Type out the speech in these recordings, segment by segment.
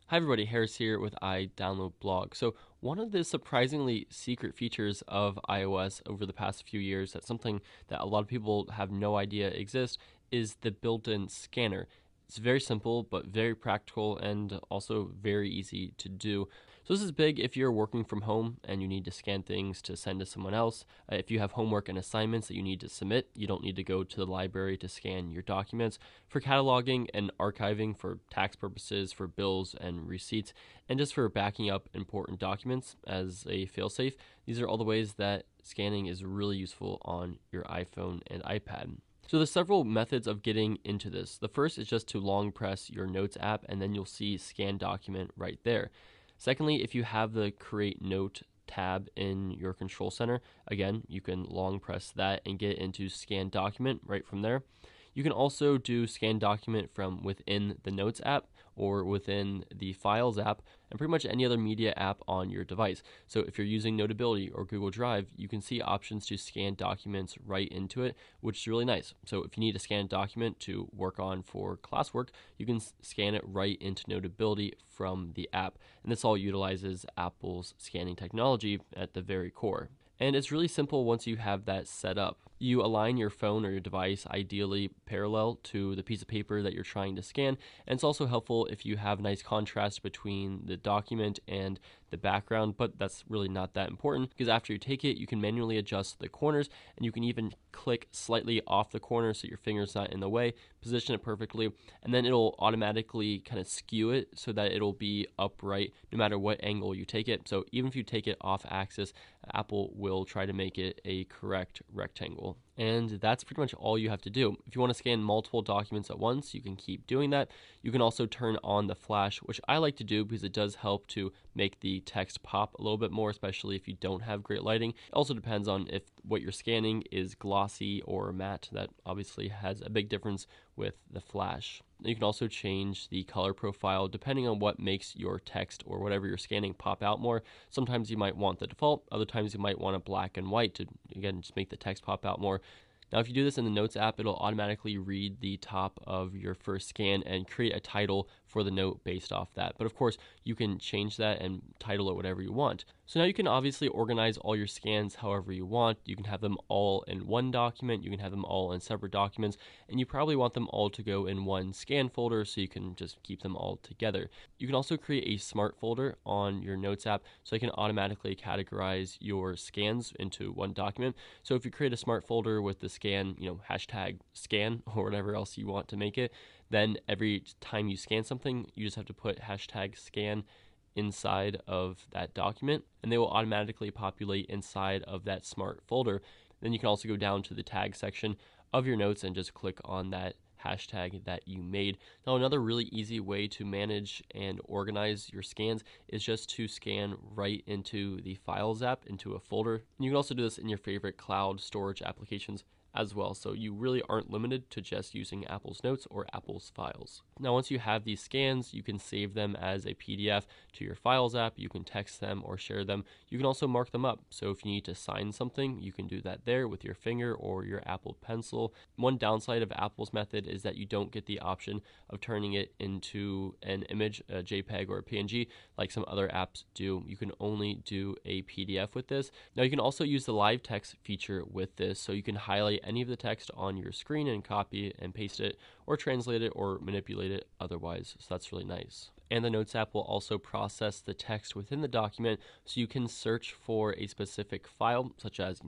Hi everybody, Harris here with iDownload Blog. So one of the surprisingly secret features of iOS over the past few years, that's something that a lot of people have no idea exists, is the built-in scanner. It's very simple, but very practical and also very easy to do. So this is big if you're working from home and you need to scan things to send to someone else. If you have homework and assignments that you need to submit, you don't need to go to the library to scan your documents. For cataloging and archiving for tax purposes, for bills and receipts, and just for backing up important documents as a failsafe, these are all the ways that scanning is really useful on your iPhone and iPad. So there's several methods of getting into this. The first is just to long press your Notes app and then you'll see Scan Document right there. Secondly, if you have the Create Note tab in your control center, again, you can long press that and get into Scan Document right from there. You can also do Scan Document from within the Notes app or within the Files app and pretty much any other media app on your device. So if you're using Notability or Google Drive, you can see options to scan documents right into it, which is really nice. So if you need to scan a document to work on for classwork, you can scan it right into Notability from the app. And this all utilizes Apple's scanning technology at the very core. And it's really simple once you have that set up. You align your phone or your device ideally parallel to the piece of paper that you're trying to scan. And it's also helpful if you have nice contrast between the document and the background, but that's really not that important because after you take it, you can manually adjust the corners and you can even click slightly off the corner so your finger's not in the way, position it perfectly, and then it'll automatically kind of skew it so that it'll be upright no matter what angle you take it. So even if you take it off axis, Apple will try to make it a correct rectangle. And that's pretty much all you have to do. If you want to scan multiple documents at once, you can keep doing that. You can also turn on the flash, which I like to do because it does help to make the text pop a little bit more, especially if you don't have great lighting. It also depends on if what you're scanning is glossy or matte. That obviously has a big difference with the flash. You can also change the color profile depending on what makes your text or whatever you're scanning pop out more. Sometimes you might want the default, other times you might want a black and white to, again, just make the text pop out more. Now, if you do this in the Notes app, it'll automatically read the top of your first scan and create a title for the note based off that. But of course, you can change that and title it whatever you want. So now you can obviously organize all your scans however you want. You can have them all in one document, you can have them all in separate documents, and you probably want them all to go in one scan folder so you can just keep them all together. You can also create a smart folder on your Notes app so you can automatically categorize your scans into one document. So if you create a smart folder with the scan, hashtag scan or whatever else you want to make it, then every time you scan something, you just have to put hashtag scan inside of that document, and they will automatically populate inside of that smart folder. Then you can also go down to the tag section of your notes and just click on that hashtag that you made. Now, another really easy way to manage and organize your scans is just to scan right into the Files app, into a folder. And you can also do this in your favorite cloud storage applications as well, so you really aren't limited to just using Apple's Notes or Apple's Files. Now, once you have these scans, you can save them as a PDF to your Files app, you can text them or share them. You can also mark them up, so if you need to sign something, you can do that there with your finger or your Apple Pencil. One downside of Apple's method is that you don't get the option of turning it into an image, a JPEG or a PNG, like some other apps do. You can only do a PDF with this. Now, you can also use the live text feature with this, so you can highlight any of the text on your screen and copy and paste it or translate it or manipulate it otherwise. So that's really nice. And the Notes app will also process the text within the document so you can search for a specific file, such as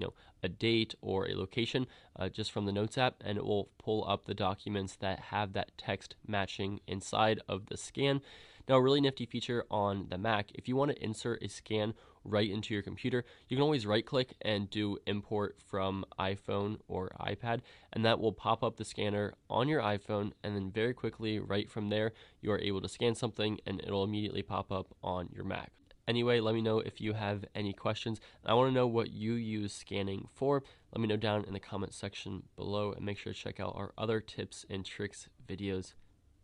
a date or a location, just from the Notes app, and it will pull up the documents that have that text matching inside of the scan. Now, a really nifty feature on the Mac, if you want to insert a scan right into your computer, you can always right click and do import from iPhone or iPad, and that will pop up the scanner on your iPhone, and then very quickly right from there you are able to scan something and it'll immediately pop up on your Mac. Anyway, let me know if you have any questions. I want to know what you use scanning for. Let me know down in the comment section below, and make sure to check out our other tips and tricks videos.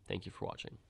Thank you for watching.